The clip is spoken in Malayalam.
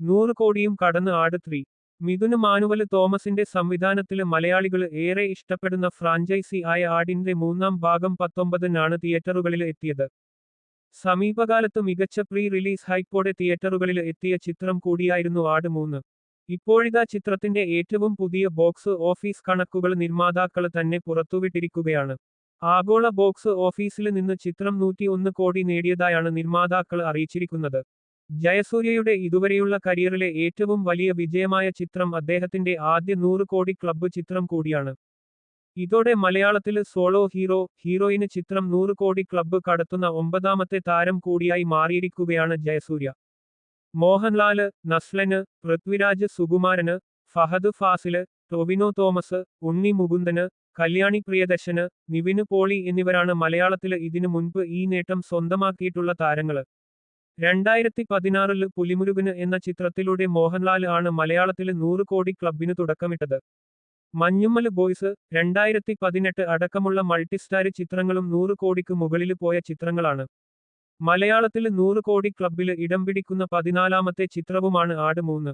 100 കോടിയും കടന്ന് ആട് 3. മിഥുന് മാനുവല് തോമസിന്റെ സംവിധാനത്തില് മലയാളികള് ഏറെ ഇഷ്ടപ്പെടുന്ന ഫ്രാഞ്ചൈസി ആയ ആടിന്റെ മൂന്നാം ഭാഗം 19-നാണ് തിയേറ്ററുകളില് എത്തിയത്. സമീപകാലത്ത് മികച്ച പ്രീ റിലീസ് ഹൈപ്പോടെ തിയേറ്ററുകളില് എത്തിയ ചിത്രം കൂടിയായിരുന്നു ആട് 3. ഇപ്പോഴിതാ ചിത്രത്തിന്റെ ഏറ്റവും പുതിയ ബോക്സ് ഓഫീസ് കണക്കുകള് നിർമ്മാതാക്കള് തന്നെ പുറത്തുവിട്ടിരിക്കുകയാണ്. ആഗോള ബോക്സ് ഓഫീസില് നിന്ന് ചിത്രം 101 കോടി നേടിയതായാണ് നിർമ്മാതാക്കള് അറിയിച്ചിരിക്കുന്നത്. ജയസൂര്യയുടെ ഇതുവരെയുള്ള കരിയറിലെ ഏറ്റവും വലിയ വിജയമായ ചിത്രം അദ്ദേഹത്തിന്റെ ആദ്യ 100 കോടി ക്ലബ്ബ് ചിത്രം കൂടിയാണ്. ഇതോടെ മലയാളത്തില് സോളോ ഹീറോയിന് ചിത്രം 100 കോടി ക്ലബ്ബ് കടത്തുന്ന 9ാമത്തെ താരം കൂടിയായി മാറിയിരിക്കുകയാണ് ജയസൂര്യ. മോഹൻലാല്, നസ്ലന്, പൃഥ്വിരാജ് സുകുമാരന്, ഫഹദ് ഫാസില്, ടൊവിനോ തോമസ്, ഉണ്ണി മുകുന്ദന്, കല്യാണി പ്രിയദർശന്, നിവിന് പോളി എന്നിവരാണ് മലയാളത്തില് ഇതിനു മുൻപ് ഈ നേട്ടം സ്വന്തമാക്കിയിട്ടുള്ള താരങ്ങള്. 2016-ല് പുലിമുരുകന് എന്ന ചിത്രത്തിലൂടെ മോഹൻലാല് ആണ് മലയാളത്തില് 100 കോടി ക്ലബ്ബിന് തുടക്കമിട്ടത്. മഞ്ഞുമ്മല് ബോയ്സ്, 2018 അടക്കമുള്ള മൾട്ടിസ്റ്റാര് ചിത്രങ്ങളും 100 കോടിക്ക് മുകളില് പോയ ചിത്രങ്ങളാണ്. മലയാളത്തില് 100 കോടി ക്ലബ്ബില് ഇടം പിടിക്കുന്ന 14ാമത്തെ ചിത്രവുമാണ് ആട് 3.